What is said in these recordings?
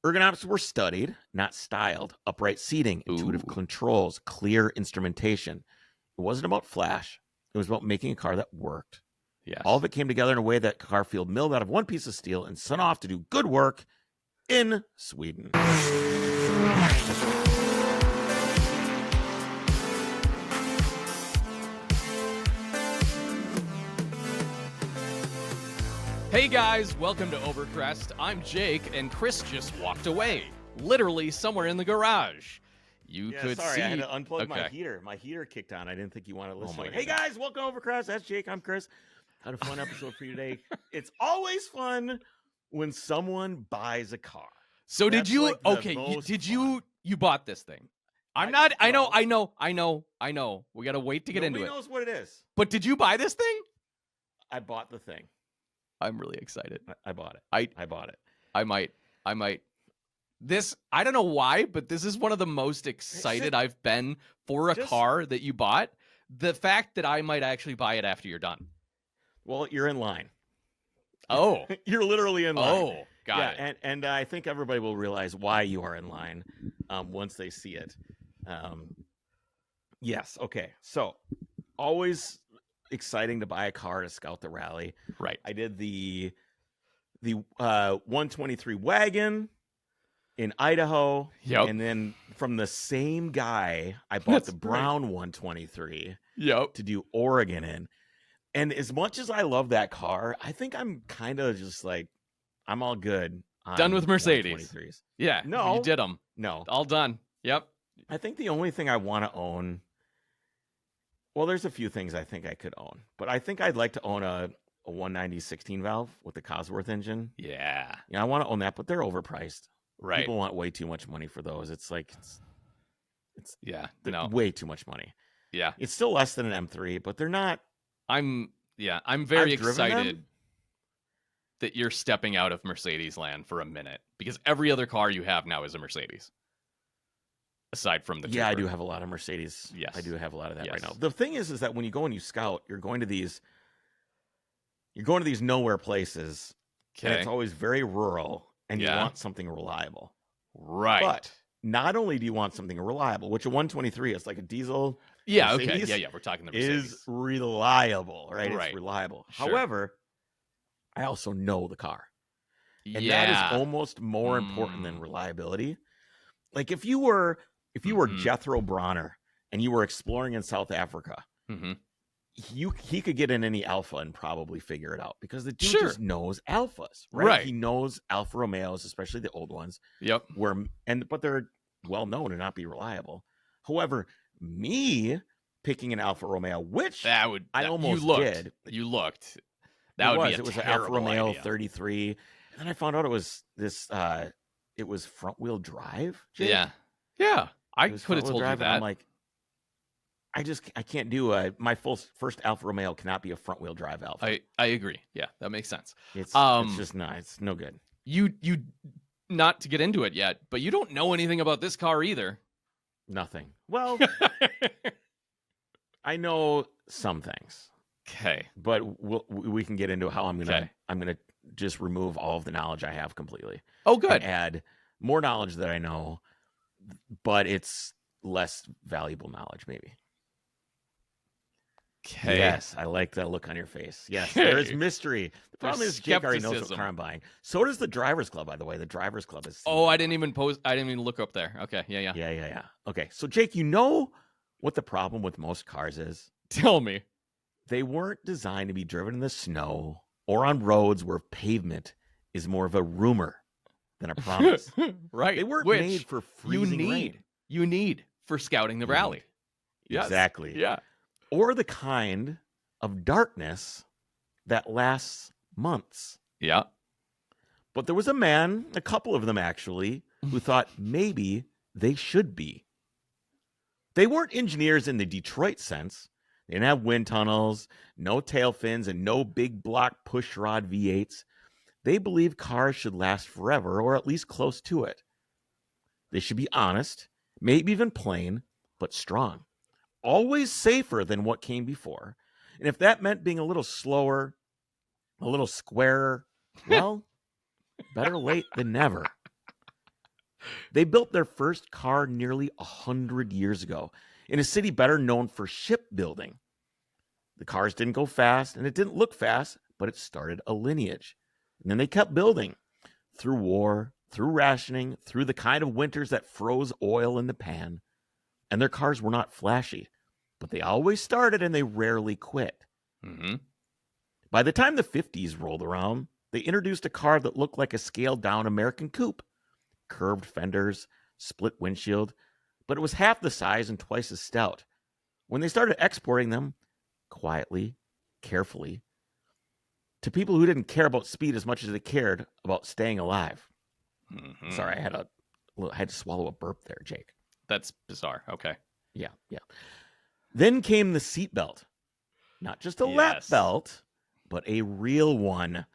Ergonomics were studied, not styled. Upright seating, intuitive controls, clear instrumentation. It wasn't about flash. It was about making a car that worked. Yes. All of it came together in a way that Carfield milled out of one piece of steel and sent off to do good work in Sweden. Hey guys, welcome to Overcrest. I'm Jake, and Kris just walked away, literally somewhere in the garage. You could sorry, see. I had to unplug my heater. My heater kicked on. I didn't think you wanted to listen. Hey guys, welcome to Overcrest. That's Jake. I'm Kris. Got a fun episode for you today. It's always fun when someone buys a car. So did you? Like okay, did you? You bought this thing. I'm not. I know. We gotta wait to get into it. Nobody knows what it is. But did you buy this thing? I bought the thing. I'm really excited. I bought it. I bought it. I might. This, I don't know why, but this is one of the most excited I've been for a car that you bought. The fact that I might actually buy it after you're done. Well, you're in line. Oh. You're literally in line. Oh, got it. And I think everybody will realize why you are in line once they see it. Yes, okay. So, always exciting to buy a car to scout the rally. Right. I did the 123 wagon in Idaho. Yep. And then from the same guy, I bought the brown 123 to do Oregon in. And as much as I love that car, I think I'm kind of just like, I'm all good. Done with Mercedes. Yeah. No. You did them. No. All done. Yep. I think the only thing I want to own, well, there's a few things I think I could own, but I think I'd like to own a 190 16 valve with the Cosworth engine. Yeah. I want to own that, but they're overpriced. Right. People want way too much money for those. It's like, it's way too much money. Yeah. It's still less than an M3, but they're not. I'm very excited that you're stepping out of Mercedes land for a minute, because every other car you have now is a Mercedes. Aside from the Cooper. I do have a lot of Mercedes. Yes. I do have a lot of that right now. The thing is that when you go and you scout, you're going to these nowhere places, and it's always very rural, and you want something reliable. Right. But not only do you want something reliable, which a 123 is like a diesel. Yeah, Mercedes okay. Yeah, we're talking the Mercedes. Is reliable, right? Right. It's reliable. Sure. However, I also know the car. And that is almost more important than reliability. Like if you were Jethro Bronner and you were exploring in South Africa, he could get in any Alpha and probably figure it out, because the dude just knows Alphas, right? He knows Alfa Romeos, especially the old ones. Yep. But they're well known to not be reliable. However, me picking an Alfa Romeo, which I almost did. You looked. That would be it was an Alfa Romeo 33, and then I found out it was this. It was front wheel drive. Jake. Yeah. I could have told you that. I'm like, I can't do my first Alfa Romeo cannot be a front wheel drive Alfa. I agree. Yeah, that makes sense. It's just not. It's no good. You not to get into it yet, but you don't know anything about this car either. Nothing. Well, I know some things. Okay, but we can get into how I'm gonna just remove all of the knowledge I have completely. Oh, good. And add more knowledge that I know, but it's less valuable knowledge, maybe. Okay. Yes, I like that look on your face. Yes, there is mystery. The problem is Jake already knows what car I'm buying. So does the Drivers Club, by the way. The Drivers Club is. Oh, I didn't even look up there. Okay, yeah. Okay, so Jake, you know what the problem with most cars is? Tell me. They weren't designed to be driven in the snow or on roads where pavement is more of a rumor than a promise. Right. They weren't made for freezing rain. You need for scouting the rally. Yes. Exactly. Yeah. Or the kind of darkness that lasts months. Yeah. But there was a man, a couple of them actually, who thought maybe they should be. They weren't engineers in the Detroit sense. They didn't have wind tunnels, no tail fins, and no big block pushrod V8s. They believed cars should last forever, or at least close to it. They should be honest, maybe even plain, but strong. Always safer than what came before. And if that meant being a little slower, a little squarer, well, better late than never. They built their first car nearly 100 years ago in a city better known for shipbuilding. The cars didn't go fast, and it didn't look fast, but it started a lineage. And then they kept building through war, through rationing, through the kind of winters that froze oil in the pan. And their cars were not flashy, but they always started and they rarely quit. Mm-hmm. By the time the 50s rolled around, they introduced a car that looked like a scaled-down American coupe. Curved fenders, split windshield, but it was half the size and twice as stout. When they started exporting them, quietly, carefully, to people who didn't care about speed as much as they cared about staying alive. Mm-hmm. Sorry, I had to swallow a burp there, Jake. That's bizarre. Okay. Yeah. Then came the seatbelt. Not just a lap belt, but a real one.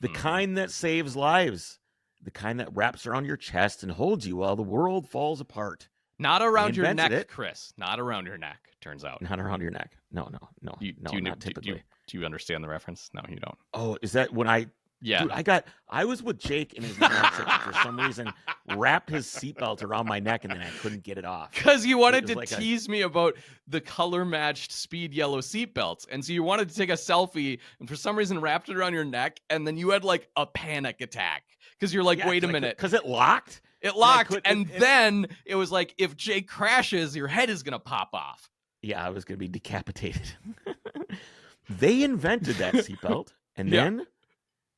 The kind that saves lives. The kind that wraps around your chest and holds you while the world falls apart. Not around your neck, Chris. Not around your neck, turns out. Not around your neck. No, not typically. Do you understand the reference? No, you don't. Oh, is that when I... Yeah. Dude, I was with Jake in his section for some reason, wrapped his seatbelt around my neck, and then I couldn't get it off. Because you wanted to tease me about the color-matched speed yellow seatbelts. And so you wanted to take a selfie, and for some reason wrapped it around your neck, and then you had like a panic attack. Because you're like, wait a minute. Because it locked? It locked, and then it was like, if Jake crashes, your head is going to pop off. Yeah, I was going to be decapitated. They invented that seatbelt, and then...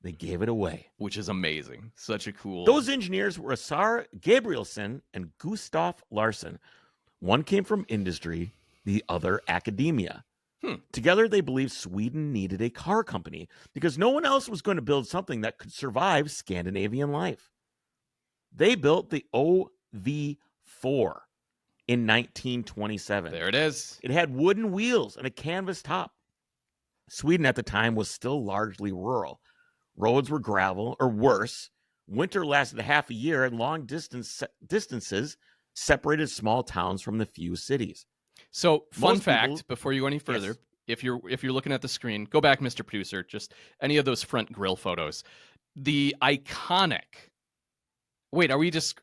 they gave it away. Which is amazing. Such a cool... Those engineers were Asar Gabrielson and Gustav Larsson. One came from industry, the other academia. Together, they believed Sweden needed a car company because no one else was going to build something that could survive Scandinavian life. They built the OV4 in 1927. There it is. It had wooden wheels and a canvas top. Sweden at the time was still largely rural. Roads were gravel, or worse. Winter lasted half a year, and long distances separated small towns from the few cities. So, fun fact, before you go any further, if you're looking at the screen, go back, Mr. Producer, just any of those front grill photos. The iconic... Wait, are we just...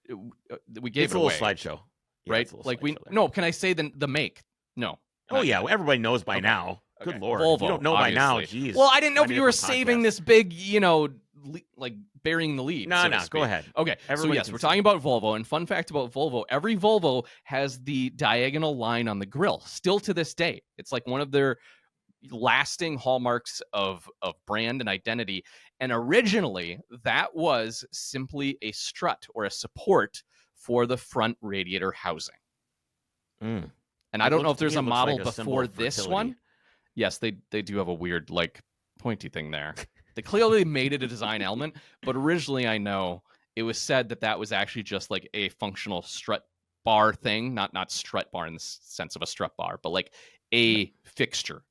we gave it away. It's a little slideshow. Yeah, right? Like we... No, can I say the make? No. Oh, yeah, everybody knows by now. Good Lord. Volvo, if you don't know obviously. By now, geez. Well, I didn't know if you were saving this big, like burying the lead. No, go ahead. Okay, Everybody we're talking about Volvo. And fun fact about Volvo, every Volvo has the diagonal line on the grill, still to this day. It's like one of their lasting hallmarks of brand and identity. And originally, that was simply a strut or a support for the front radiator housing. And I don't know if there's a model before this one. Yes, they do have a weird, like, pointy thing there. They clearly made it a design element, but originally I know it was said that was actually just like a functional strut bar thing, not strut bar in the sense of a strut bar, but like a fixture.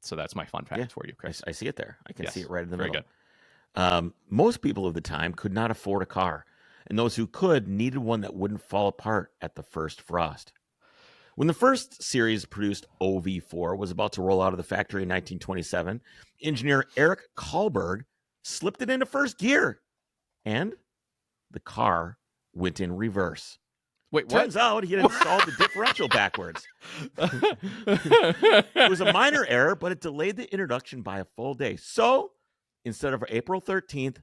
So that's my fun fact for you, Chris. I see it there. I can see it right in the middle. Very good. Most people of the time could not afford a car, and those who could needed one that wouldn't fall apart at the first frost. When the first series produced OV4 was about to roll out of the factory in 1927, engineer Eric Kahlberg slipped it into first gear, and the car went in reverse. Wait, what? Turns out he had installed the differential backwards. It was a minor error, but it delayed the introduction by a full day. So, instead of April 13th,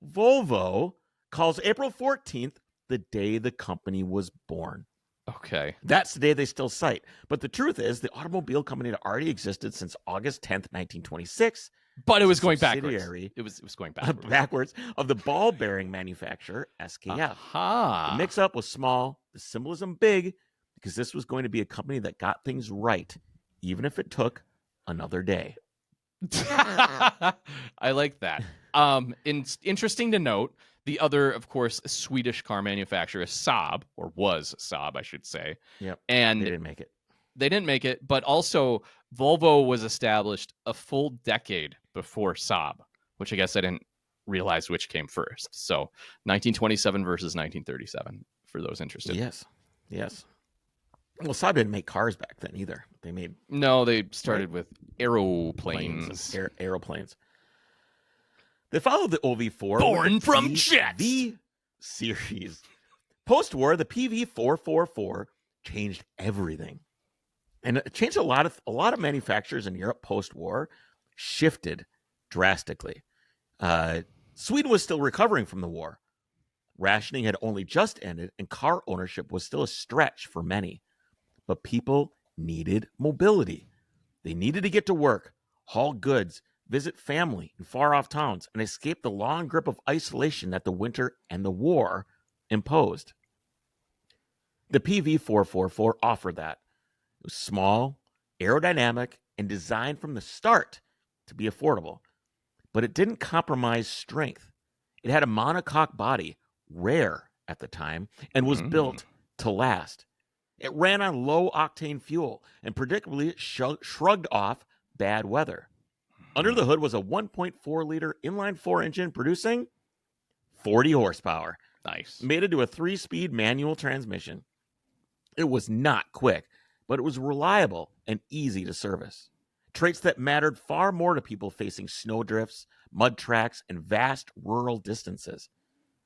Volvo calls April 14th the day the company was born. Okay. That's the day they still cite. But the truth is, the automobile company had already existed since August 10th, 1926. But it was going backwards. It was going backwards. Backwards of the ball bearing manufacturer, SKF. Aha. The mix-up was small, the symbolism big, because this was going to be a company that got things right, even if it took another day. I like that. Interesting to note, the other, of course, Swedish car manufacturer is Saab, or was Saab, I should say. Yep. And they didn't make it. They didn't make it, but also Volvo was established a full decade before Saab, which I guess I didn't realize which came first. So 1927 versus 1937, for those interested. Yes. Well, Saab didn't make cars back then either. They started with aeroplanes. Aeroplanes. They followed the OV4. Born from jets. The series. Post-war, the PV444 changed everything. And it changed a lot of manufacturers in Europe post-war shifted drastically. Sweden was still recovering from the war. Rationing had only just ended, and car ownership was still a stretch for many. But people needed mobility. They needed to get to work, haul goods, visit family in far-off towns, and escape the long grip of isolation that the winter and the war imposed. The PV444 offered that. It was small, aerodynamic, and designed from the start to be affordable. But it didn't compromise strength. It had a monocoque body, rare at the time, and was built to last. It ran on low-octane fuel, and predictably it shrugged off bad weather. Under the hood was a 1.4-liter inline-4 engine producing 40 horsepower. Nice. Mated to a 3-speed manual transmission. It was not quick, but it was reliable and easy to service. Traits that mattered far more to people facing snowdrifts, mud tracks, and vast rural distances.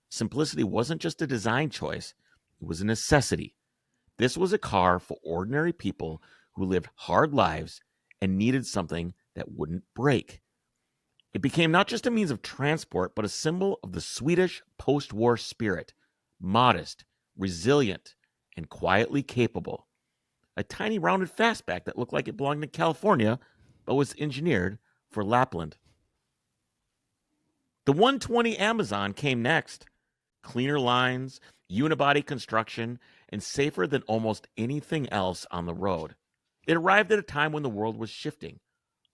Simplicity wasn't just a design choice, it was a necessity. This was a car for ordinary people who lived hard lives and needed something that wouldn't break. It became not just a means of transport, but a symbol of the Swedish post-war spirit. Modest, resilient, and quietly capable. A tiny rounded fastback that looked like it belonged to California, but was engineered for Lapland. The 120 Amazon came next. Cleaner lines, unibody construction, and safer than almost anything else on the road. It arrived at a time when the world was shifting.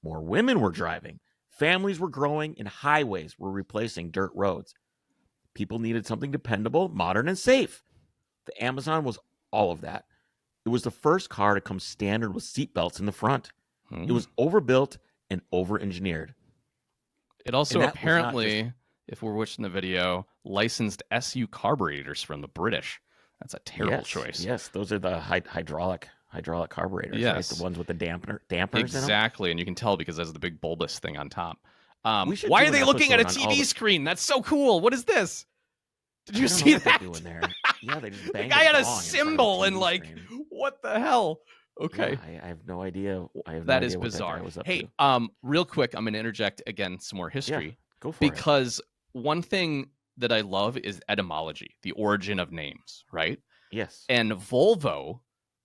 More women were driving. Families were growing, and highways were replacing dirt roads. People needed something dependable, modern, and safe. The Amazon was all of that. It was the first car to come standard with seatbelts in the front. It was overbuilt and over-engineered. It also apparently, if we're watching the video, licensed SU carburetors from the British. That's a terrible choice. Yes, those are the hydraulic carburetors, right? The ones with the dampers. Exactly, and you can tell because there's the big bulbous thing on top. Why are they looking at a TV screen? That's so cool. What is this? Did you see that? They're doing there. Yeah, they just banged the guy had a bong symbol in front and of the TV screen. what the hell? Okay. Yeah, I have no idea. That is bizarre. Hey, real quick, I'm going to interject again some more history. Yeah, go for because one thing that I love is etymology, the origin of names, right? Yes. And Volvo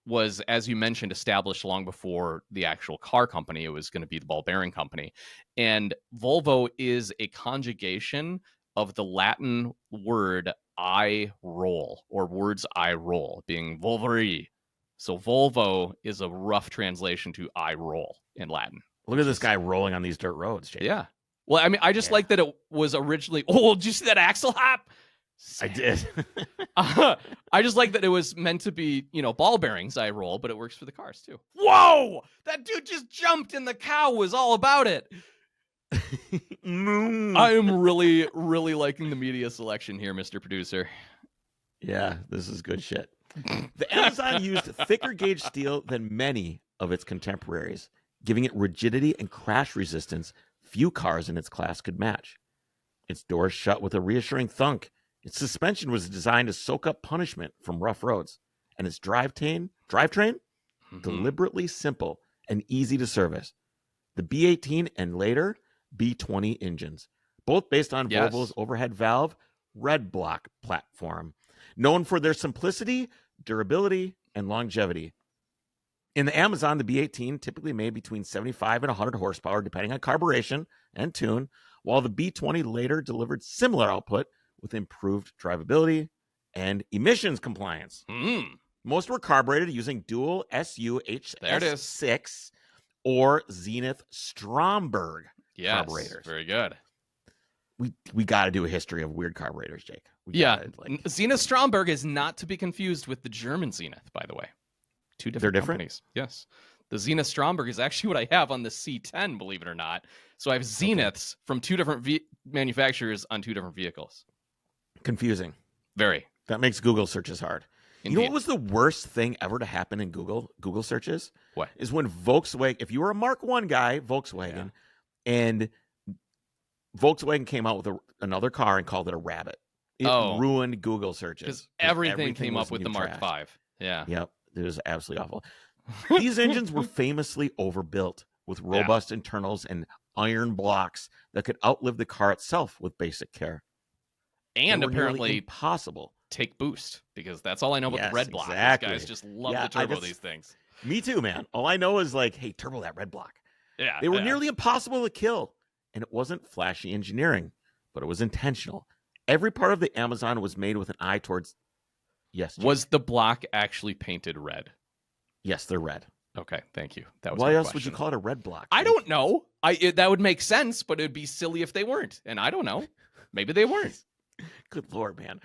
was, as you mentioned, established long before the actual car company. It was going to be the ball bearing company. And Volvo is a conjugation of the Latin word I roll, or words I roll, being Volvere. So Volvo is a rough translation to I roll in Latin. Look at this guy rolling on these dirt roads, Jake. Yeah. Well, I mean, I just like that it was originally... Oh, did you see that axle hop? I did. I just like that it was meant to be, ball bearings I roll, but it works for the cars too. Whoa! That dude just jumped and the cow was all about it. I am really, really liking the media selection here, Mr. Producer. Yeah, this is good shit. The Amazon used thicker gauge steel than many of its contemporaries, giving it rigidity and crash resistance few cars in its class could match. Its doors shut with a reassuring thunk. Its suspension was designed to soak up punishment from rough roads. And its drivetrain, deliberately simple and easy to service. The B18 and later B20 engines, both based on Volvo's overhead valve Redblock platform, known for their simplicity, durability, and longevity. In the Amazon, the B18 typically made between 75 and 100 horsepower, depending on carburation and tune, while the B20 later delivered similar output with improved drivability and emissions compliance. Most were carbureted using dual SU-HS6 or Zenith Stromberg carburetors. Very good. We got to do a history of weird carburetors, Jake. Zenith Stromberg is not to be confused with the German Zenith, by the way. Two different companies. Yes. The Zenith Stromberg is actually what I have on the C10, believe it or not. So I have Zeniths from two different manufacturers on two different vehicles. Confusing. Very. That makes Google searches hard. Indeed. You know what was the worst thing ever to happen in Google searches? What? Is when Volkswagen, if you were a Mark I guy, and Volkswagen came out with another car and called it a Rabbit. It Oh. ruined Google searches. Because everything came was up with new the Mark trash. V. Yeah. Yep. It was absolutely awful. These engines were famously overbuilt with robust internals and iron blocks that could outlive the car itself with basic care. And They were nearly apparently impossible. take boost, because that's all I know about the Yes, Redblock. exactly. These guys just love Yeah, to turbo that's- these things. Me too, man. All I know is like, hey, turbo that Redblock. Yeah. They were yeah. nearly impossible to kill. And it wasn't flashy engineering, but it was intentional. Every part of the Amazon was made with an eye towards, yes, Jake. Was the block actually painted red? Yes, they're red. Okay, thank you. That was Why my else would question. you call it a red block? I Jake? don't know. That would make sense, but it'd be silly if they weren't. And I don't know. Maybe they weren't. Good Lord, man.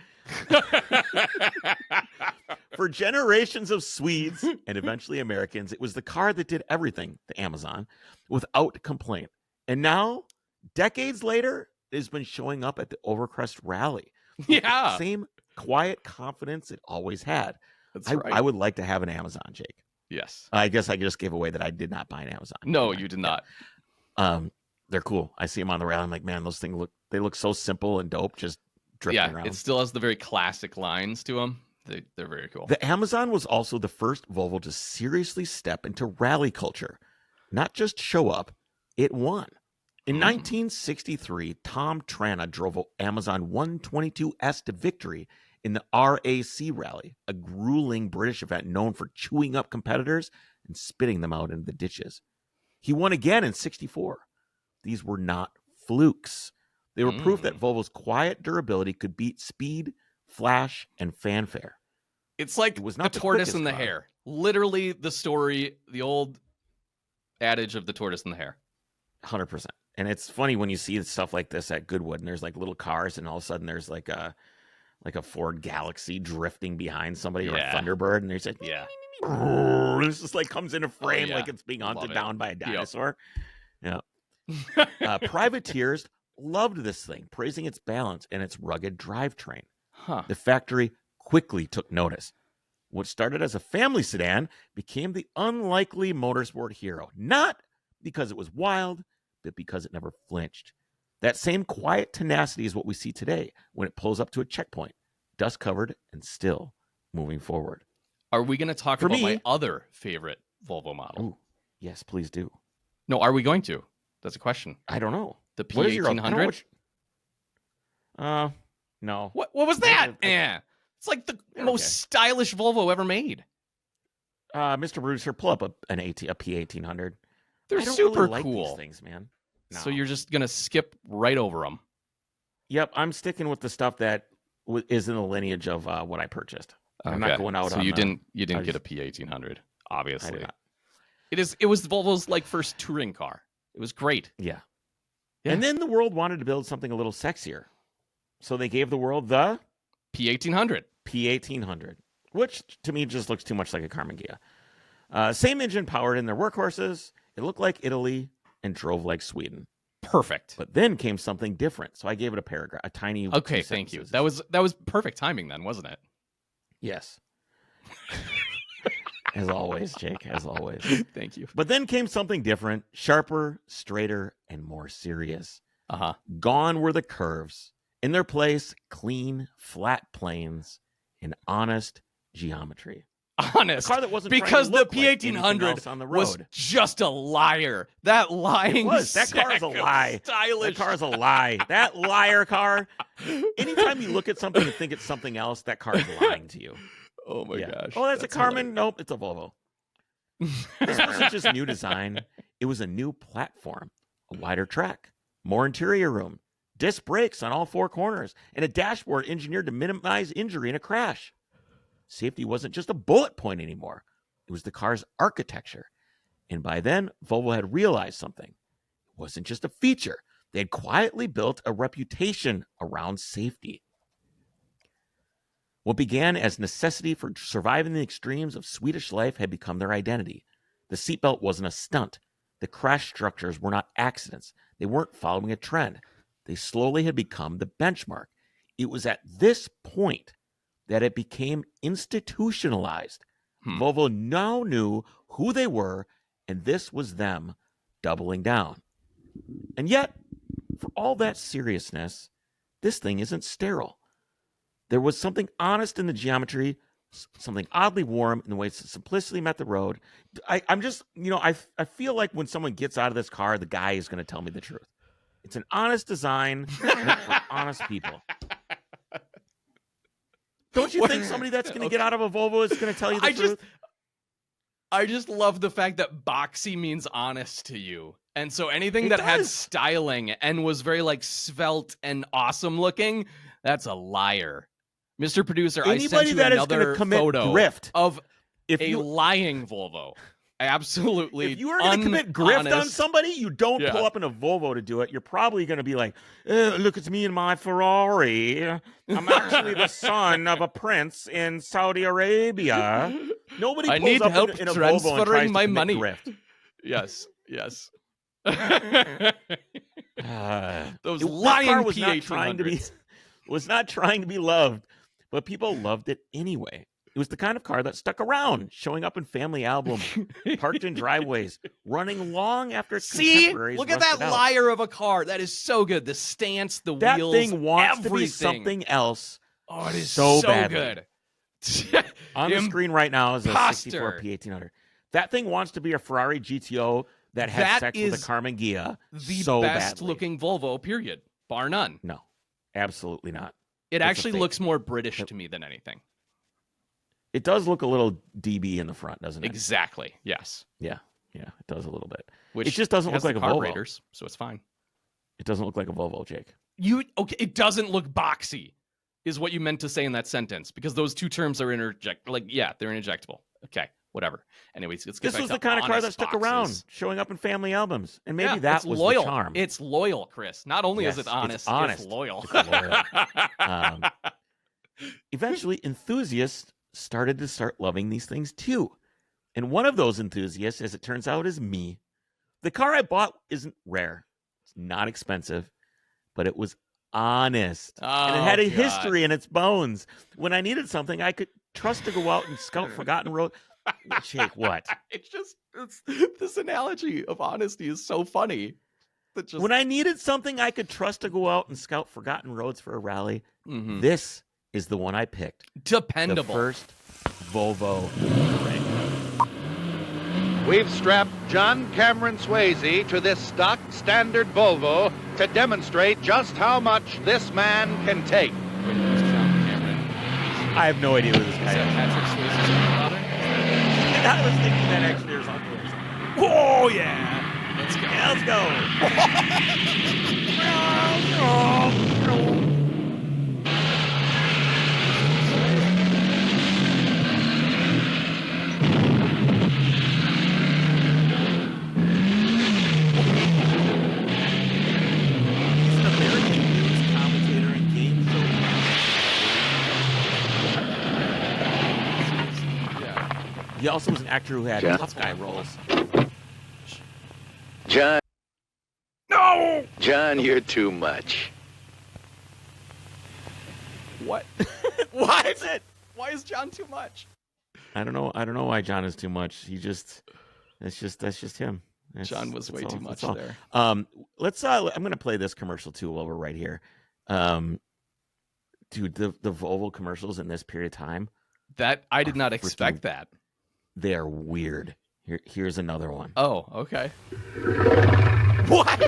For generations of Swedes and eventually Americans, it was the car that did everything, the Amazon, without complaint. And now, decades later, it has been showing up at the Overcrest rally. Yeah. Same quiet confidence it always had. That's right. I would like to have an Amazon, Jake. Yes. I guess I just gave away that I did not buy an Amazon. No, you did not. They're cool. I see them on the rally. I'm like, man, those things look so simple and dope, just drifting around. It still has the very classic lines to them. They're very cool. The Amazon was also the first Volvo to seriously step into rally culture, not just show up. It won. In 1963, Tom Trana drove an Amazon 122S to victory in the RAC rally, a grueling British event known for chewing up competitors and spitting them out into the ditches. He won again in 64. These were not flukes. They were proof that Volvo's quiet durability could beat speed, flash, and fanfare. It's like It was the not the tortoise quickest and the car. hare. Literally the story, the old adage of the tortoise and the hare. 100%. And it's funny when you see stuff like this at Goodwood and there's like little cars and all of a sudden there's like a Ford Galaxy drifting behind somebody or a Thunderbird and there's like, it's just like comes into frame like it's being hunted down by a dinosaur. Yeah. Privateers loved this thing, praising its balance and its rugged drivetrain. The factory quickly took notice. What started as a family sedan became the unlikely motorsport hero, not because it was wild, but because it never flinched. That same quiet tenacity is what we see today when it pulls up to a checkpoint, dust covered and still moving forward. Are we going to talk about my other favorite Volvo model? Ooh, yes, please do. No, are we going to? That's a question. I don't know. The What is your- P1800? No. What was that? I- It's like the most stylish Volvo ever made. Mr. Producer, pull up a P1800. They're I don't super really like cool. these things, man. No. So you're just going to skip right over them. Yep, I'm sticking with the stuff that is in the lineage of what I purchased. I'm not going out so on you the- didn't I get a just- P1800, I obviously. did not. It was Volvo's like first touring car. It was great. Yeah. Yeah. And then the world wanted to build something a little sexier. So they gave the world the P1800. P1800, which to me just looks too much like a Carmen Ghia. Same engine powered in their workhorses. It looked like Italy and drove like Sweden. Perfect. But then came something different. So I gave it a paragraph, a tiny. Okay, 2 thank you. sentences. That was perfect timing then, wasn't it? Yes. As always, Jake, as always. Thank you. But then came something different, sharper, straighter, and more serious. Uh-huh. Gone were the curves. In their place, clean, flat planes and honest geometry. Honest. A car that wasn't because trying to the look like anything P1800 else on the was road. just a liar. That lying It was. That car is a sack of lie. Stylish. That car is a lie. That liar car. Anytime you look at something and think it's something else, that car is lying to you. Oh my gosh. Oh, that's a Carmen. Nope, it's a Volvo. This wasn't just new design. It was a new platform, a wider track, more interior room, disc brakes on all 4 corners, and a dashboard engineered to minimize injury in a crash. Safety wasn't just a bullet point anymore. It was the car's architecture. And by then, Volvo had realized something. It wasn't just a feature. They had quietly built a reputation around safety. What began as necessity for surviving the extremes of Swedish life had become their identity. The seatbelt wasn't a stunt. The crash structures were not accidents. They weren't following a trend. They slowly had become the benchmark. It was at this point that it became institutionalized. Volvo now knew who they were, and this was them doubling down. And yet, for all that seriousness, this thing isn't sterile. There was something honest in the geometry, something oddly warm in the way simplicity met the road. I'm just, I feel like when someone gets out of this car, the guy is going to tell me the truth. It's an honest design meant for honest people. Don't you think somebody that's going to get out of a Volvo is going to tell you the truth? I just love the fact that boxy means honest to you. And so anything that had styling and was very like svelte and awesome looking, that's a liar. Mr. Producer, Anybody I sent you that another is commit photo grift, of lying Volvo. Absolutely. If you are going to commit grift on somebody, you don't pull up in a Volvo to do it. You're probably going to be like, look at me and my Ferrari. I'm actually the son of a prince in Saudi Arabia. Nobody pulls need up help in a Volvo and tries my to commit money. grift. Yes. Those lying lying was not trying to be was not trying to be loved, but people loved it anyway. It was the kind of car that stuck around, showing up in family albums, parked in driveways, running long after its contemporaries. Look at that liar of a car. That is so good. The stance, the wheels, that thing wants everything. To be something else. Oh, it is so good. On the screen right now is a 64 P1800. That thing wants to be a Ferrari GTO that had sex with a Carmen Ghia. The best looking Volvo, period. Bar none. No, absolutely not. It actually looks more British to me than anything. It does look a little DB in the front, doesn't it? Exactly. Yes. Yeah, it does a little bit. Which it just doesn't look like a Volvo. Carburetors, so it's fine. It doesn't look like a Volvo, Jake. It doesn't look boxy, is what you meant to say in that sentence, because those two terms are they're interjectable. Okay, whatever. Anyways, let's get back to this was the kind of car that stuck around, showing up in family albums, and maybe that was loyal. The charm. It's loyal, Chris. Not only is it honest, it's loyal. It's loyal. Eventually, enthusiasts started loving these things too. And one of those enthusiasts, as it turns out, is me. The car I bought isn't rare. It's not expensive, but it was honest. And it had a history in its bones. When I needed something, I could trust to go out and scout forgotten road. Jake, what? This analogy of honesty is so funny. When I needed something, I could trust to go out and scout forgotten roads for a rally. Mm-hmm. This is the one I picked. Dependable. The first Volvo. We've strapped John Cameron Swayze to this stock standard Volvo to demonstrate just how much this man can take. Wait, who's John Cameron? I have no idea who this guy is. Patrick Swayze's father? I was thinking that actually was uncle or something. Oh, yeah. Let's go. Yeah, let's go. He also was an actor who had tough guy roles. John. No! John, you're too much. What? Why is it? Why is John too much? I don't know. I don't know why John is too much. That's just him. John was way too much there. Let's I'm gonna play this commercial too while we're right here. Dude, the Volvo commercials in this period of time. That I did not expect that. They are weird. Here's another one. Oh, okay. What?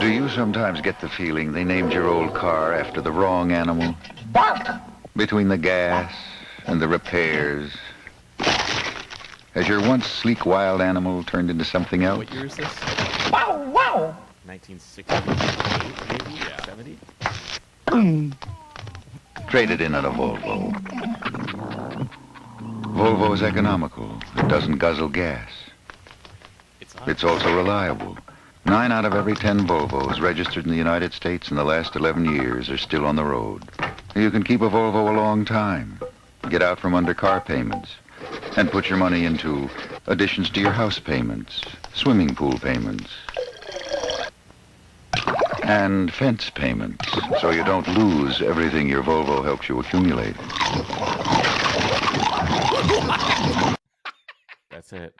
Do you sometimes get the feeling they named your old car after the wrong animal? Between the gas and the repairs, has your once sleek wild animal turned into something else? What year is this? 1968, maybe? Yeah. 70? Traded in on a Volvo. Volvo is economical. It doesn't guzzle gas. It's also reliable. 9 out of every 10 Volvos registered in the United States in the last 11 years are still on the road. You can keep a Volvo a long time, get out from under car payments, and put your money into additions to your house payments, swimming pool payments, and fence payments, so you don't lose everything your Volvo helps you accumulate. That's it.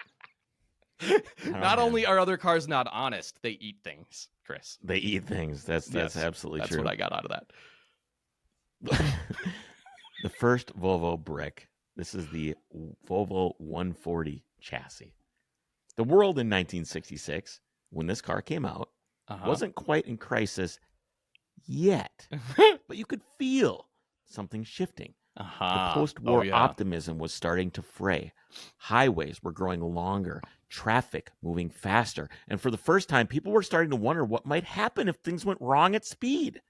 Not only are other cars not honest, they eat things, Chris. They eat things. That's absolutely true. That's what I got out of that. The first Volvo brick. This is the Volvo 140 chassis. The world in 1966, when this car came out, wasn't quite in crisis yet, but you could feel something shifting. The post-war optimism was starting to fray. Highways were growing longer, traffic moving faster, and for the first time, people were starting to wonder what might happen if things went wrong at speed.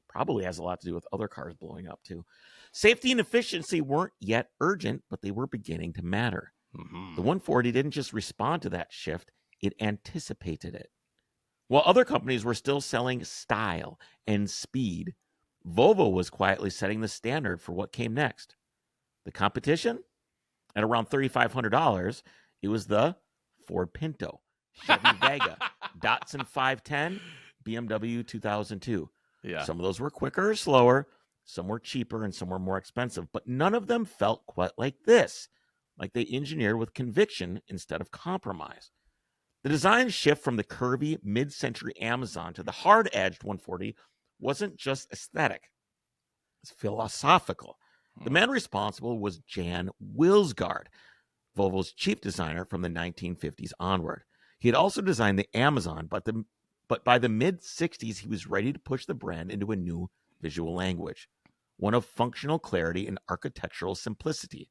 Probably has a lot to do with other cars blowing up, too. Safety and efficiency weren't yet urgent, but they were beginning to matter. The 140 didn't just respond to that shift, it anticipated it. While other companies were still selling style and speed, Volvo was quietly setting the standard for what came next. The competition? At around $3,500, it was the Ford Pinto, Chevy Vega, Datsun 510, BMW 2002. Yeah. Some of those were quicker or slower, some were cheaper, and some were more expensive, but none of them felt quite like this, like they engineered with conviction instead of compromise. The design shift from the curvy mid-century Amazon to the hard-edged 140 wasn't just aesthetic. It's philosophical. The man responsible was Jan Wilsgaard, Volvo's chief designer from the 1950s onward. He had also designed the Amazon, but by the mid-60s, he was ready to push the brand into a new visual language, one of functional clarity and architectural simplicity.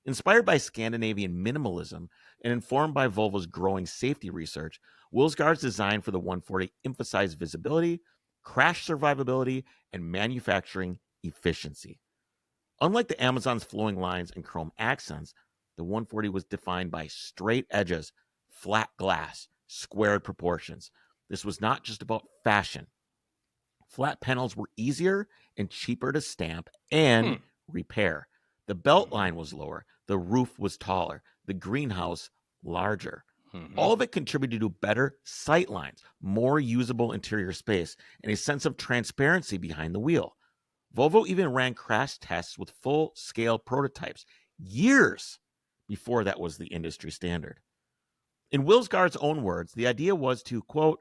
Inspired by Scandinavian minimalism and informed by Volvo's growing safety research, Wilsgaard's design for the 140 emphasized visibility, crash survivability, and manufacturing efficiency. Unlike the Amazon's flowing lines and chrome accents, the 140 was defined by straight edges, flat glass, squared proportions. This was not just about fashion. Flat panels were easier and cheaper to stamp and repair. The belt line was lower, the roof was taller, the greenhouse larger. All of it contributed to better sight lines, more usable interior space, and a sense of transparency behind the wheel. Volvo even ran crash tests with full-scale prototypes years before that was the industry standard. In Wilsgaard's own words, the idea was to, quote,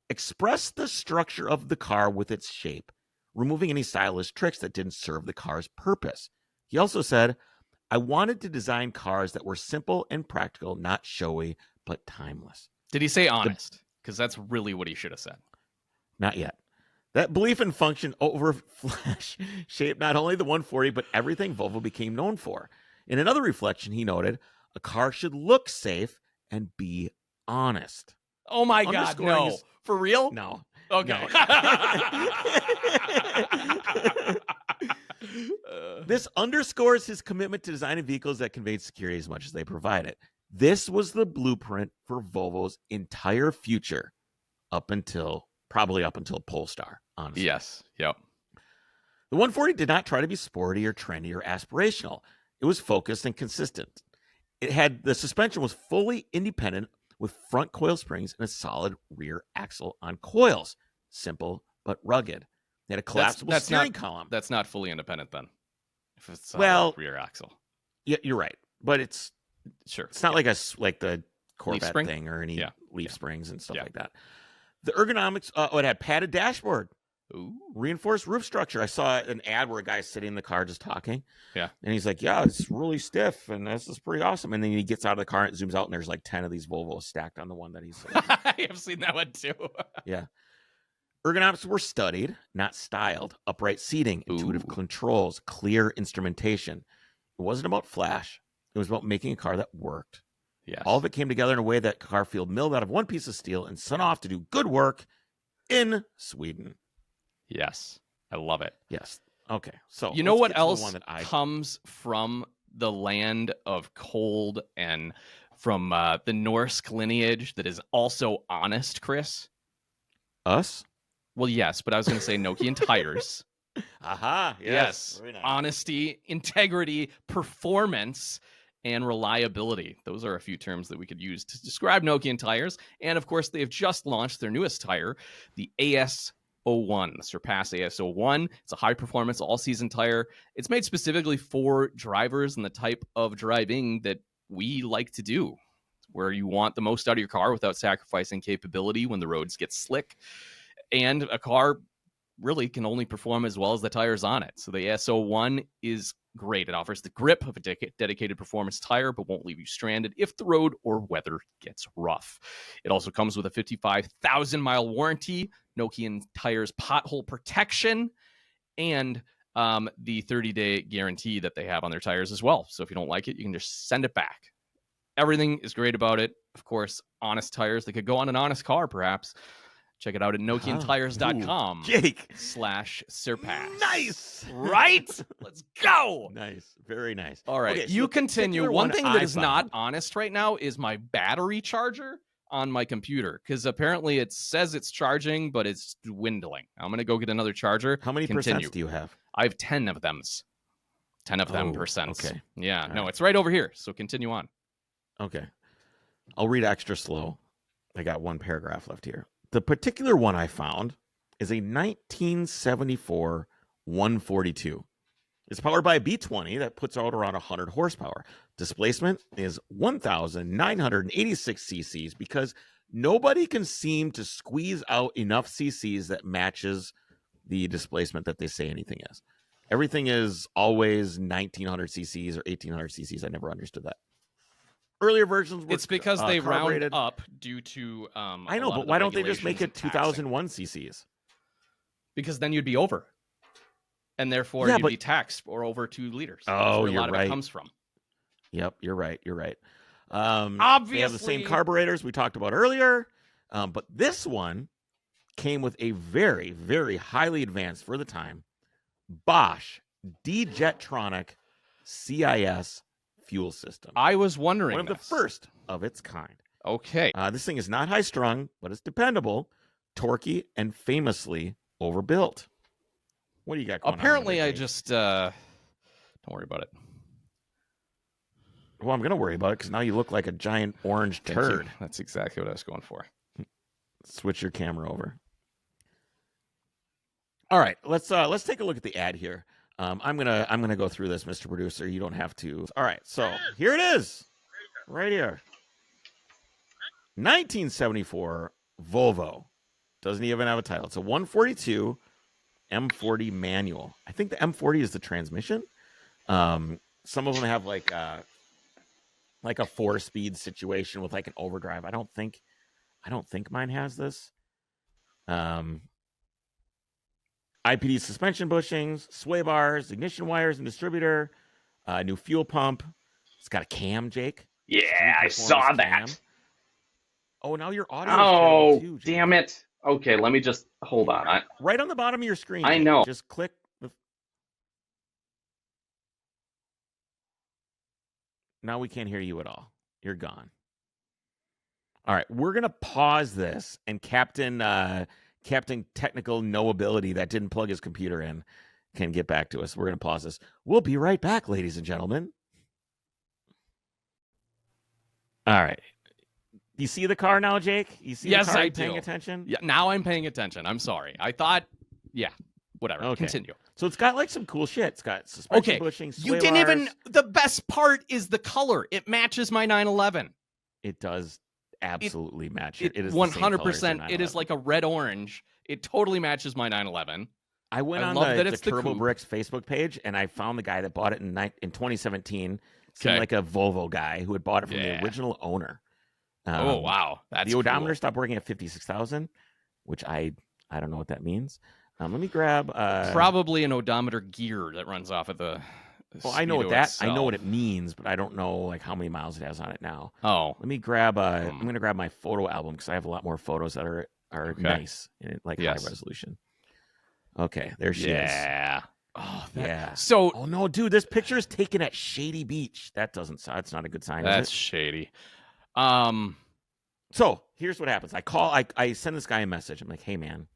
express the structure of the car with its shape, removing any stylish tricks that didn't serve the car's purpose. He also said, I wanted to design cars that were simple and practical, not showy, but timeless. Did he say honest? Because that's really what he should have said. Not yet. That belief in function over flash shaped not only the 140, but everything Volvo became known for. In another reflection, he noted, a car should look safe and be honest. Oh my God, no. For real? No. Okay. No. This underscores his commitment to designing vehicles that conveyed security as much as they provide it. This was the blueprint for Volvo's entire future probably up until Polestar, honestly. Yes. Yep. The 140 did not try to be sporty or trendy or aspirational. It was focused and consistent. The suspension was fully independent with front coil springs and a solid rear axle on coils. Simple but rugged. It had a collapsible steering column. That's not fully independent then. If it's rear axle. Yeah, you're right. But it's not like the Corvette thing or any leaf springs and stuff like that. The ergonomics, it had padded dashboard. Ooh. Reinforced roof structure. I saw an ad where a guy's sitting in the car just talking. Yeah. And he's like, yeah, it's really stiff and this is pretty awesome. And then he gets out of the car and zooms out and there's like 10 of these Volvos stacked on the one that he's sitting. I have seen that one too. Yeah. Ergonomics were studied, not styled. Upright seating, intuitive controls, clear instrumentation. It wasn't about flash. It was about making a car that worked. Yes. All of it came together in a way that car field milled out of one piece of steel and sent off to do good work in Sweden. Yes. I love it. Yes. Okay. So you know what else comes from the land of cold and from the Norse lineage that is also honest, Kris? Us? Well, yes, but I was going to say Nokian tires. Aha. Yes. Very nice. Honesty, integrity, performance, and reliability. Those are a few terms that we could use to describe Nokian tires. And of course, they have just launched their newest tire, the AS01, the Surpass AS01. It's a high-performance, all-season tire. It's made specifically for drivers and the type of driving that we like to do, where you want the most out of your car without sacrificing capability when the roads get slick. And a car really can only perform as well as the tires on it. So the SO1 is great. It offers the grip of a dedicated performance tire, but won't leave you stranded if the road or weather gets rough. It also comes with a 55,000-mile warranty, Nokian tires pothole protection, and the 30-day guarantee that they have on their tires as well. So if you don't like it, you can just send it back. Everything is great about it. Of course, honest tires. They could go on an honest car, perhaps. Check it out at nokiantires.com. Jake. /surpass. Nice. Right? Let's go. Nice. Very nice. All right. Okay, so you the continue. particular One thing that is I not found- honest right now is my battery charger on my computer, because apparently it says it's charging, but it's dwindling. I'm going to go get another charger. How many Continue. percents do you have? I have 10 of them. 10 of them Oh, percents. okay. Yeah. All No, right. it's right over here. So continue on. Okay. I'll read extra slow. I got one paragraph left here. The particular one I found is a 1974 142. It's powered by a B20 that puts out around 100 horsepower. Displacement is 1,986 cc's because nobody can seem to squeeze out enough cc's that matches the displacement that they say anything is. Everything is always 1,900 cc's or 1,800 cc's. I never understood that. Earlier versions were It's because they round carbureted. up due to I know, but why don't they just make it 2001 cc's? Because then you'd be over. And therefore Yeah, you'd but- be taxed or over 2 liters. Oh, That's where a you're lot of right. it comes from. Yep, you're right. You're right. They have the same Obviously- carburetors we talked about earlier, but this one came with a very, very highly advanced for the time Bosch D-Jetronic CIS fuel system. I was wondering. One of the this. first of its kind. Okay. This thing is not high strung, but it's dependable, torquey, and famously overbuilt. What do you got going Apparently, on? I just don't worry about it. Well, I'm going to worry about it because now you look like a giant orange Thank you. turd. That's exactly what I was going for. Switch your camera over. All right, let's take a look at the ad here. I'm gonna go through this, Mr. Producer. You don't have to. All right, so here it is, right here. 1974 Volvo. Doesn't even have a title. It's a 142 M40 manual. I think the M40 is the transmission. Some of them have like a 4-speed situation with like an overdrive. I don't think mine has this. IPD suspension bushings, sway bars, ignition wires and distributor, new fuel pump. It's got a cam, Jake. Yeah, I Street saw performance that. cam. Oh, now your audio. Oh, is terrible too, Jake. damn it. Okay, let me just hold on. Right on the bottom of your screen. I Jake. know. Just click the. Now we can't hear you at all. You're gone. All right, we're gonna pause this, and Captain Technical No Ability that didn't plug his computer in can get back to us. We're gonna pause this. We'll be right back, ladies and gentlemen. All right. You see the car now, Jake? You see Yes, the car? I You paying do. attention? Yeah. Now I'm paying attention. I'm sorry. I thought. Yeah. Whatever. Okay. Continue. So it's got like some cool shit. It's got suspension Okay. bushing, You sway didn't even. bars. The best part is the color. It matches my 911. It does absolutely match it. It is the same 100%. color as It is like a red orange. It totally matches my 911. I went I on love that the it's the Turbo coupe. Bricks Facebook page, and I found the guy that bought it in 2017. Seemed Okay. like a Volvo guy who had bought it from Yeah. the original owner. Oh wow, that's the odometer cool. stopped working at 56,000, which I don't know what that means. Let me grab. Probably an odometer gear that runs off of the. Well, I know what speedo that. I know what itself. it means, but I don't know like how many miles it has on it now. Oh, Let me grab. I'm going to grab my photo album because I have a lot more photos that are Okay. nice and like Yes. high resolution. Okay, there she is. yeah. Oh, Yeah. So Oh no, dude, this picture is taken at Shady Beach. That doesn't. That's not a good sign. that's Is it? shady. So here's what happens. I send this guy a message. I'm like, hey man,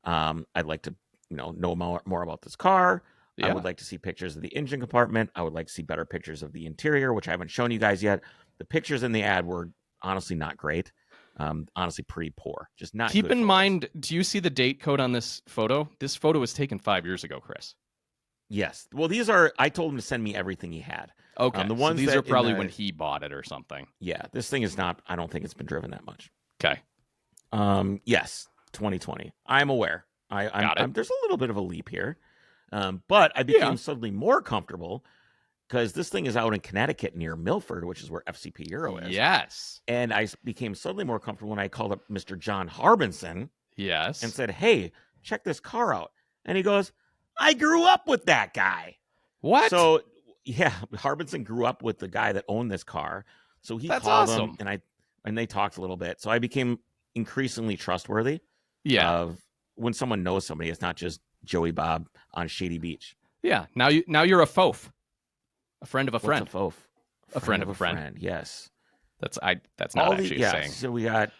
I'd like to know more about this car. I Yeah. would like to see pictures of the engine compartment. I would like to see better pictures of the interior, which I haven't shown you guys yet. The pictures in the ad were honestly not great. Honestly, pretty poor. Just not. Keep good in photos. mind, do you see the date code on this photo? This photo was taken 5 years ago, Chris. Yes. Well, these are. I told him to send me everything he had. Okay. The so ones these that are probably in the- when he bought it or something. Yeah, this thing is not. I don't think it's been driven that much. Okay. Yes, 2020. I'm aware. There's a little bit of a leap here, but I became suddenly more comfortable because this thing is out in Connecticut near Milford, which is where FCP Euro is. Yes. And I became suddenly more comfortable when I called up Mr. John Harbinson. Yes. And said, hey, check this car out. And he goes, I grew up with that guy. What? So, yeah, Harbinson grew up with the guy that owned this car. So he That's called awesome. him, and they talked a little bit. So I became increasingly trustworthy. Yeah. Of when someone knows somebody, it's not just Joey Bob on Shady Beach. Yeah. Now you're a fof. A friend of a friend. What's a fof? A friend of a friend. Yes. That's not actually saying. So we got,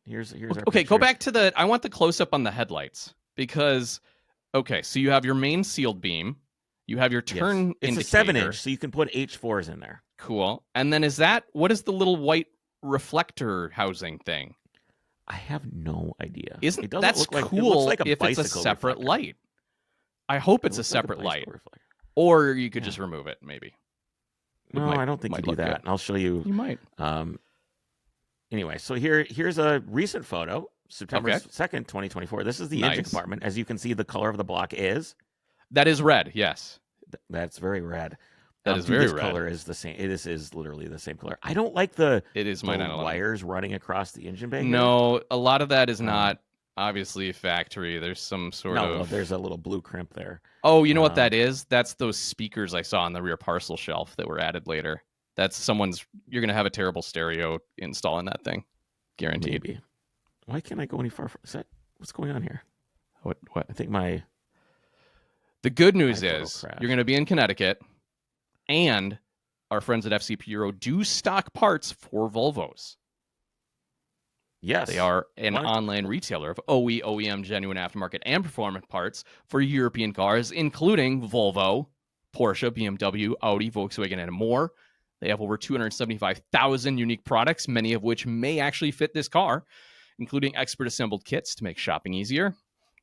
here's our okay, go picture. back to I want the close up on the headlights because so you have your main sealed beam, you have your turn indicator. It's a 7-inch, so you can put H4s in there. Cool. And then what is the little white reflector housing thing? I have no idea. That's cool if it's a separate light. I hope it's a separate light. Or you could just remove it, maybe. No, I don't think you do that. Good. And I'll show you. You might. Anyway, so here's a recent photo, September 2nd, 2024. This is the engine compartment. As you can see, the color of the block is? That is red, yes. That's very red. That is very this red. Color is the same. This is literally the same color. I don't like the wires running across the engine bay. No, a lot of that is not obviously factory. There's some sort of... there's a little blue crimp there. Oh, you know what that is? That's those speakers I saw on the rear parcel shelf that were added later. That's you're going to have a terrible stereo install in that thing. Guaranteed. Maybe. Why can't I go any farther? What's going on here? What? I think the good news is you're going to be in Connecticut, and our friends at FCP Euro do stock parts for Volvos. Yes. They are an online retailer of OE, OEM, genuine aftermarket, and performance parts for European cars, including Volvo, Porsche, BMW, Audi, Volkswagen, and more. They have over 275,000 unique products, many of which may actually fit this car, including expert assembled kits to make shopping easier.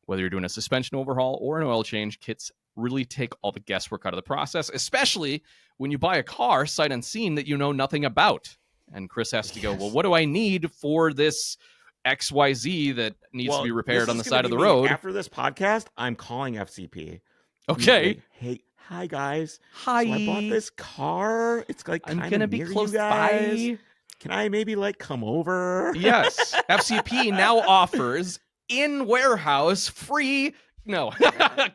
Whether you're doing a suspension overhaul or an oil change, kits really take all the guesswork out of the process, especially when you buy a car sight unseen that you know nothing about. And Kris has to go, well, what do I need for this XYZ that needs to be repaired on the side of the road? After this podcast, I'm calling FCP. Okay. Hey, hi, guys. Hi. So I bought this car. It's like I'm going to be close by. Can I maybe come over? Yes. FCP now offers in-warehouse free... No,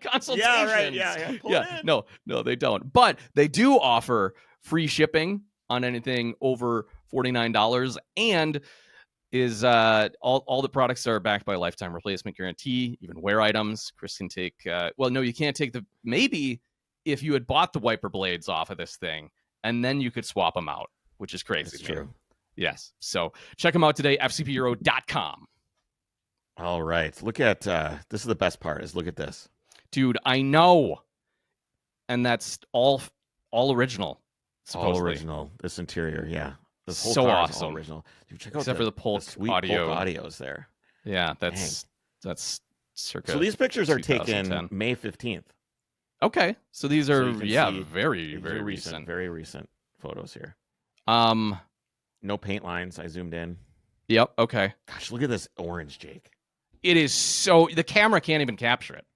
consultation. Yeah, right. Yeah. No, they don't. But they do offer free shipping on anything over $49, and is all the products are backed by a lifetime replacement guarantee, even wear items. Kris can take you can't take maybe if you had bought the wiper blades off of this thing, and then you could swap them out, which is crazy. That's true. Yes. So check them out today, fcpeuro.com. All right. Look at this is the best part, is look at this. Dude, I know. And that's all original. Supposedly. All original. This interior, yeah. This whole so car awesome. Is all original. Dude, check out except for the Polk sweet audio. Polk audios there. Yeah, that's circa. So these pictures are 2010. taken May 15th. Okay. So these are see very recent. Very recent photos here. No paint lines. I zoomed in. Yep, okay. Gosh, look at this orange, Jake. It is the camera can't even capture it.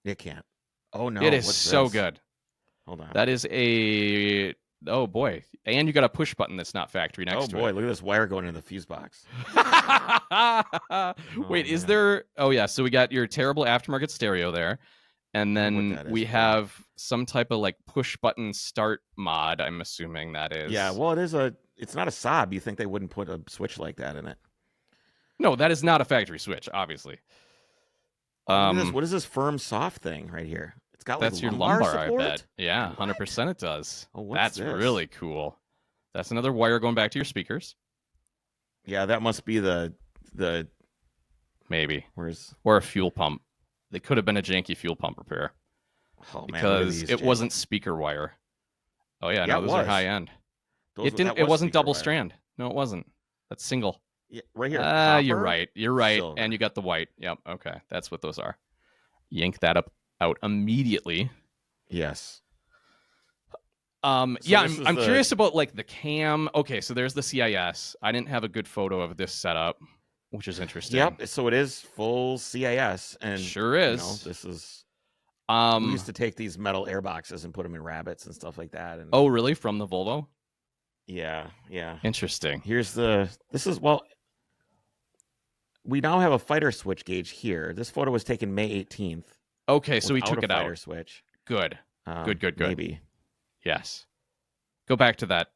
It can't. Oh no. It is what's so this? good. Hold on. That is oh boy. And you got a push button that's not factory next to it. Oh boy, look at this wire going in the fuse box. Wait, is there so we got your terrible aftermarket stereo there. And then we have some type of push button start mod, I'm assuming that is. Yeah, well it's not a Saab. You think they wouldn't put a switch like that in it. No, that is not a factory switch, obviously. What is this firm soft thing right here? It's got that's your lumbar support? I bet. Yeah, 100% it does. Oh, that's this? Really cool. That's another wire going back to your speakers. Yeah, that must be the maybe. Where's or a fuel pump. They could have been a janky fuel pump repair. Oh man, because it wasn't speaker wire. Oh yeah, no, those are high end. It wasn't double strand. No, it wasn't. That's single. Yeah, right here. You're right. Silver. And you got the white. Yep. Okay. That's what those are. Yank that out immediately. Yes. I'm curious about the cam. Okay, so there's the CIS. I didn't have a good photo of this setup. which is interesting. Yep. So it is full CIS, and Sure is. This is. We used to take these metal air boxes and put them in rabbits and stuff like that. And oh, really? From the Volvo? yeah. Interesting. We now have a fighter switch gauge here. This photo was taken May 18th. Okay, so he took without it a fighter out. switch. Good. Good. Maybe. Yes. Go back to that.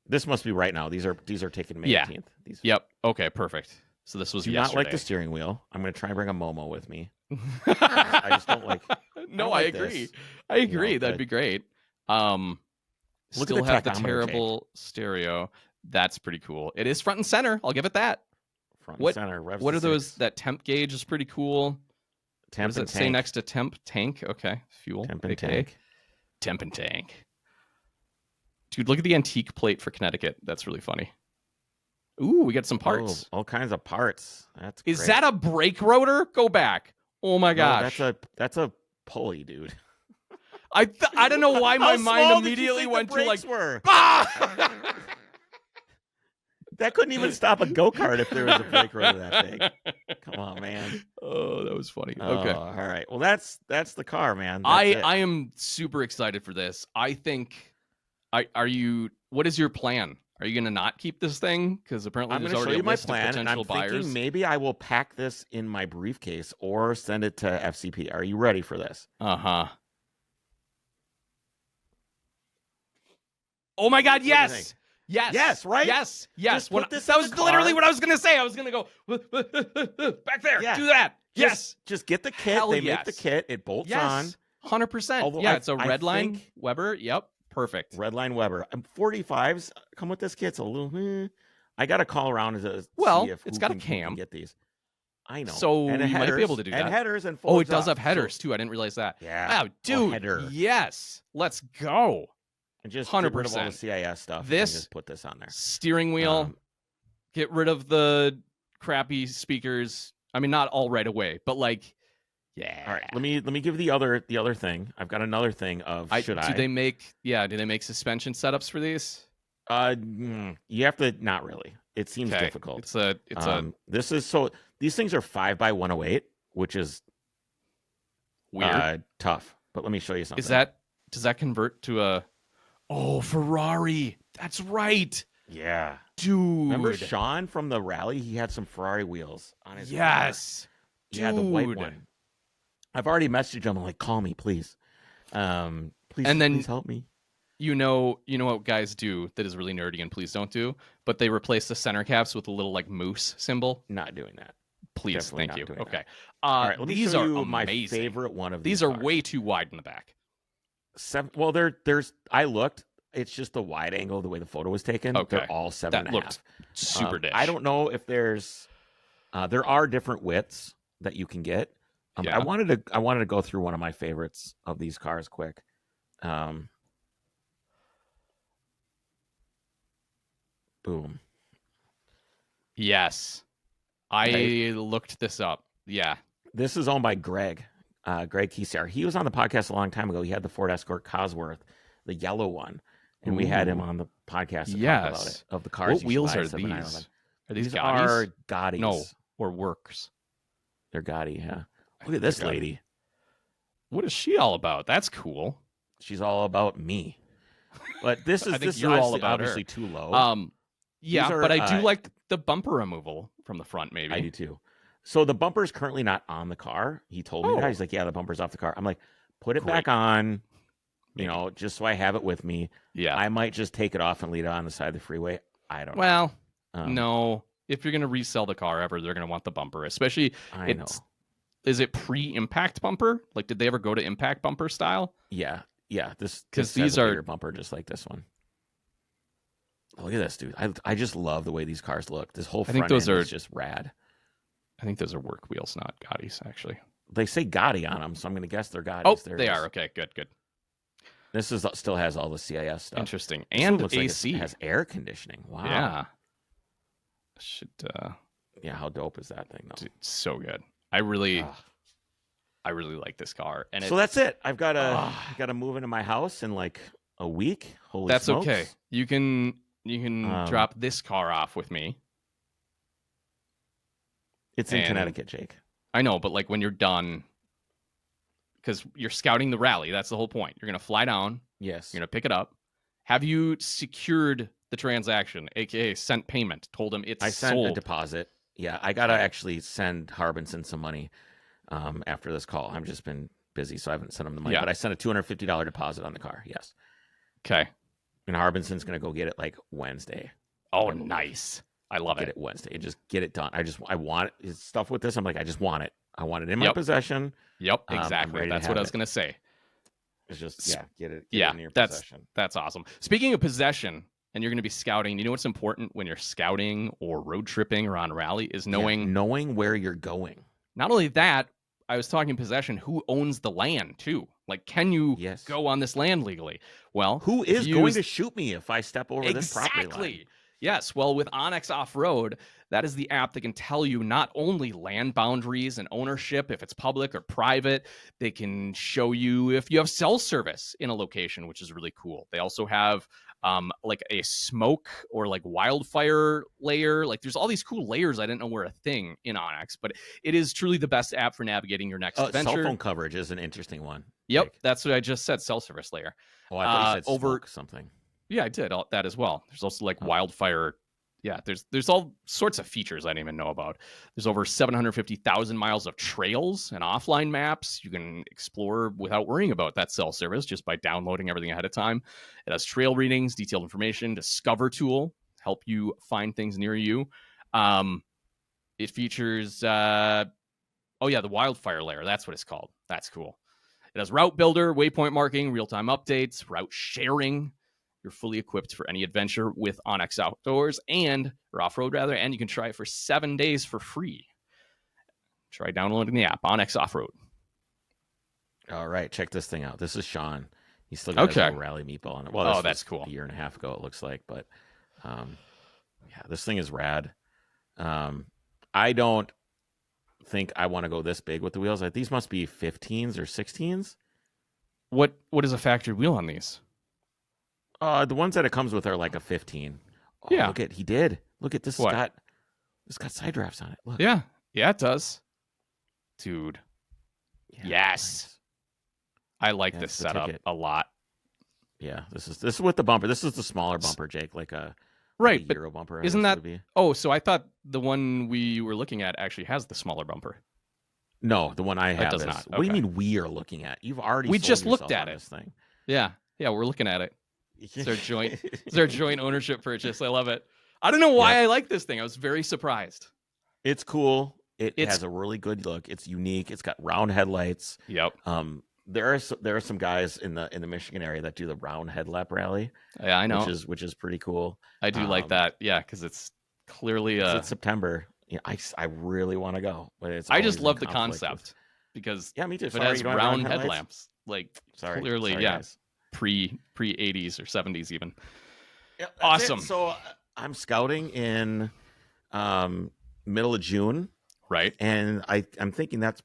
This must be right now. These are taken May 18th. Yep. Okay, perfect. So this was Do yesterday. not like the steering wheel. I'm going to try and bring a Momo with me. I just don't like. No, I I don't like agree. this. I agree. No, That'd but- be great. Look Still at the have the tachometer terrible stereo. That's pretty cool. It is front and center. I'll give it that. Front What- and center. Revs What to are those? 6. That temp gauge is pretty cool. Temp What does and it say tank. next to temp? Tank. Okay. Fuel. Temp and AKA. tank. Temp and tank. Dude, look at the antique plate for Connecticut. That's really funny. Ooh, we got some parts. Oh, all kinds of parts. That's Is great. that a brake rotor? Go back. Oh my No, gosh. that's a pulley, dude. I don't know why my How mind small did you immediately think went the to like brakes were? ah! That couldn't even stop a go-kart if there was a brake rotor that big. Come on, man. Oh, that was funny. Oh, Okay. all right. Well, that's the car, man. That's I it. am super excited for this. I think what is your plan? Are you going to not keep this thing? Because apparently I'm there's going to show already you a my list of plan, and I'm potential buyers. thinking maybe I will pack this in my briefcase or send it to FCP. Are you ready for this? Uh-huh. Oh my God, do you think? yes. Yes. Yes, right? Yes. Just put this that in was the literally car. what I was going to say. I was going to go back there. Yeah. Do that. Yes. Just get the kit. Hell they yes. make the kit. It bolts on. Yes. 100%. Although Yeah, I- it's a I red line think- Weber. Yep. Perfect. Redline Weber. 45s come with this kit. It's a little. I got to call around to Well, see if it's who got a can- who can cam. get these. I know. So and you might be headers, able to do and that. headers and Oh, it folds does up. have headers So, too. I didn't realize that. yeah. Wow, dude. header. Yes. Let's go. And just get rid of all the 100%. CIS stuff. This- and just put this on there. Steering wheel. Um, Get rid of the crappy speakers. I mean, not all right away, but like, yeah. All right. Let me give the other thing. I've got another thing of should I? Do they make suspension setups for these? You have to not really. It seems Okay. difficult. It's a This is so. These things are 5x108, which is weird. tough. But let me show you something. Does that convert to a Ferrari? That's right. Yeah. Dude. Remember Sean from the rally? He had some Ferrari wheels on his car. Yes. Yeah, the white Dude. one. I've already messaged him. I'm like, call me, please. Please, And then- please help me. You know what guys do that is really nerdy and please don't do, but they replace the center caps with a little like moose symbol. Not doing that. Please, Definitely thank not you. doing Okay. All right, let me these show are you amazing. my favorite one of these. These are cars. way too wide in the back. Well, there's. I looked. It's just the wide angle, the way the photo was taken. Okay. They're all 7.5. That looked super dish. I don't know if there's. There are different widths that you can get. Yeah. I wanted to go through one of my favorites of these cars quick. Boom. Yes. I Right. looked this up. Yeah. This is owned by Greg Keesar. He was on the podcast a long time ago. He had the Ford Escort Cosworth, the yellow one, and we had him Ooh. on the podcast to talk Yes. about it. Of the cars, What you wheels should buy are at 7-Eleven. these? Are these These Gaudis? are Gaudis. No, or Works. They're Gotti. Yeah. Look at this They're Gaudi. lady. What is she all about? That's cool. She's all about me. But this is I think this you're is all about her. obviously too low. Yeah, These are, but I do like the bumper removal from the front. Maybe I do too. So the bumper's currently not on the car. He told me that. Oh. He's like, yeah, the bumper's off the car. I'm like, put it Great. back on, Maybe. just so I have it with me. Yeah. I might just take it off and leave it on the side of the freeway. I don't know. Well, Um, no. If you're gonna resell the car ever, they're gonna want the bumper, especially. I know. Is it pre-impact bumper? Like, did they ever go to impact bumper style? Yeah. This 'Cause has these a are- bigger bumper just like this one. Oh, look at this, dude. I just love the way these cars look. This whole I front think those end are- is just rad. I think those are work wheels, not Gaudis, actually. They say Gotti on them, so I'm going to guess they're Gottis. Oh, There it they is. are. Okay, good. This is still has all the CIS stuff. Interesting. This one And looks like AC. it has air conditioning. Wow. Yeah. Should Yeah, how dope is that thing, though? dude, so good. I really Ah. like this car. And So that's it. I've got to move into my house in like a week. Holy that's smokes. okay. You can Um, drop this car off with me. It's in And- Connecticut, Jake. I know, but like when you're done, because you're scouting the rally, that's the whole point. You're going to fly down, Yes. you're going to pick it up. Have you secured the transaction, aka sent payment? Told him it's I sent sold. a deposit. Yeah, I gotta actually send Harbinson some money after this call. I've just been busy, so I haven't sent him the money. Yeah. But I sent a $250 deposit on the car. Yes, Okay. and Harbinson's gonna go get it like Wednesday. Oh, I believe. nice. I love Get it. it Wednesday. Just get it done. I want it. His stuff with this. I'm like, I just want it. I want it in my Yep. possession. Yep, I'm exactly. ready to That's have what I was it. going to say. It's just get it. Yeah, in your that's- possession. That's awesome. Speaking of possession, and you're going to be scouting, you know what's important when you're scouting or road tripping or on rally is knowing where you're going. not only that, I was talking possession, who owns the land too? Like, can you Yes. go on this land legally? Well, Who if is you going use- to shoot me if I step over this property line? Exactly. Yes. Well, with Onyx Off Road, that is the app that can tell you not only land boundaries and ownership, if it's public or private, they can show you if you have cell service in a location, which is really cool. They also have like a smoke or like wildfire layer. Like there's all these cool layers I didn't know were a thing in Onyx, but it is truly the best app for navigating your next adventure. Cell phone coverage is an interesting one. Yep. Jake. That's what I just said, cell service layer. Oh, I thought you said over- smoke something. Yeah, I did that as well. There's also like Oh. wildfire. Yeah, there's all sorts of features I didn't even know about. There's over 750,000 miles of trails and offline maps you can explore without worrying about that cell service just by downloading everything ahead of time. It has trail readings, detailed information, Discover tool, help you find things near you. It features the wildfire layer. That's what it's called. That's cool. It has route builder, waypoint marking, real-time updates, route sharing. You're fully equipped for any adventure with Onyx Outdoors or off-road rather, and you can try it for 7 days for free. Try downloading the app, Onyx Off-Road. All right, check this thing out. This is Sean. He's still got his Okay. little rally meatball on it. Well, this That's was cool. A year and a half ago, it looks like, but yeah, this thing is rad. I don't think I want to go this big with the wheels. Like, these must be 15s or 16s. What is a factory wheel on these? The ones that it comes with are like a 15. Oh, Yeah. Look at, he did. Look at this. What? It's got side drafts on it. Look. Yeah, it does. Dude, Yeah, yes. nice. I like That's this the setup ticket. a lot. Yeah, this is with the bumper. This is the smaller bumper, Jake, like a Right, but Euro bumper. I isn't guess that- would be. oh, so I thought the one we were looking at actually has the smaller bumper. No, the one I have does is. not. What do you Okay. mean we are looking at? You've already. We sold just looked yourself at on it. This thing. Yeah, we're looking at it. It's our joint ownership purchase. I love it. I don't know why I like this thing. I was very surprised. It's cool. It It's- has a really good look. It's unique. It's got round headlights. Yep. There are some guys in the Michigan area that do the round headlamp rally. Yeah, I know. which is pretty cool. I do like that. Yeah, because it's clearly 'Cause it's September. Yeah, I really want to go, but it's. I just always in love the conflict with- concept because Yeah, me too. if it Sorry, has you don't have round headlights? headlamps, like Sorry, clearly, sorry, yeah, guys. pre 80s or 70s even. Yeah, that's Awesome. it. So I'm scouting in middle of June, Right. and I'm thinking that's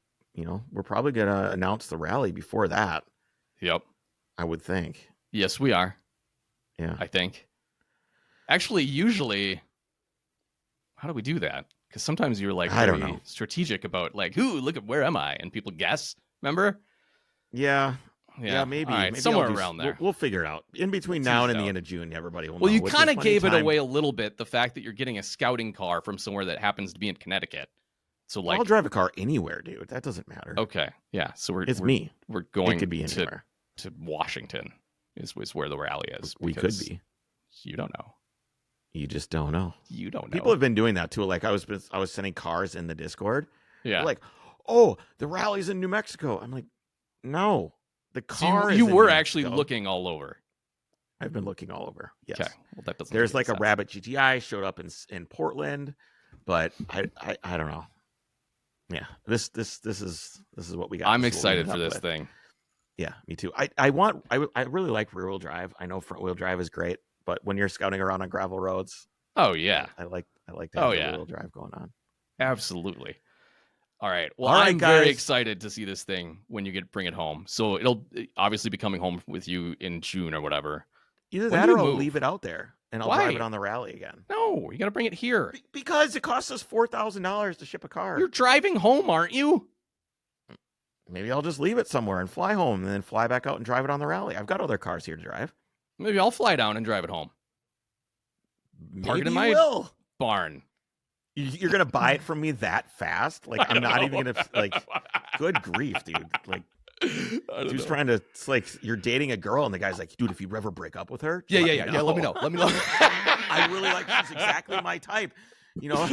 we're probably gonna announce the rally before that. Yep. I would think. Yes, we are. Yeah. I think. Actually, usually, how do we do that? Because sometimes you're like I don't very know. strategic about like, "Ooh, look at where am I?" and people guess. Remember? Yeah. Maybe. All right, maybe somewhere I'll do- around there. We'll figure it out. In between Let's now tease and it the out. end of June, everybody will Well, know. you which kind is of plenty gave it time. away a little bit. The fact that you're getting a scouting car from somewhere that happens to be in Connecticut. So like, I'll drive a car anywhere, dude. That doesn't matter. okay, yeah. So It's me. We're going It could be to anywhere. Washington. Is where the rally is. We could because be. You don't know. You just don't know. You don't know. People have been doing that too. Like I was sending cars in the Discord. yeah. Like, oh, the rally's in New Mexico. I'm like, no, the So car. you is in were New actually Mexico. looking all over. I've been looking all over. Yes. Okay. Well, that doesn't. There's make like a sense. Rabbit GTI showed up in Portland, but I don't know. Yeah, this is what we got. I'm This is what we excited ended for up this with. thing. Yeah, me too. I really like rear wheel drive. I know front wheel drive is great, but when you're scouting around on gravel roads, Oh yeah, I like to have Oh, the yeah. rear wheel drive going on. absolutely. All right. Well, All right, I'm very guys. excited to see this thing when you bring it home. So it'll obviously be coming home with you in June or whatever. Either When that do or you I'll move? leave it out there. and I'll Why? drive it on the rally again. No, you got to bring it here. Because it costs us $4,000 to ship a car. You're driving home, aren't you? Maybe I'll just leave it somewhere and fly home and then fly back out and drive it on the rally. I've got other cars here to drive. Maybe I'll fly down and drive it home. Park it Maybe in you my will. barn. You're going to buy it from me that fast? Like, I'm not even going to, like, good grief, dude. Like, dude's trying to, it's like you're dating a girl and the guy's like, dude, if you ever break up with her, Yeah. Let me know. I really like, she's exactly my type. You know?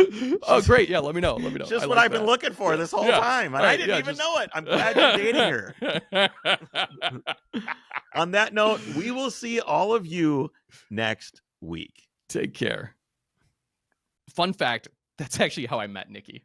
Oh, great. Yeah, let me know. Just what I've been looking for this whole time. And I didn't even know it. I'm glad you're dating her. On that note, we will see all of you next week. Take care. Fun fact, that's actually how I met Nikki.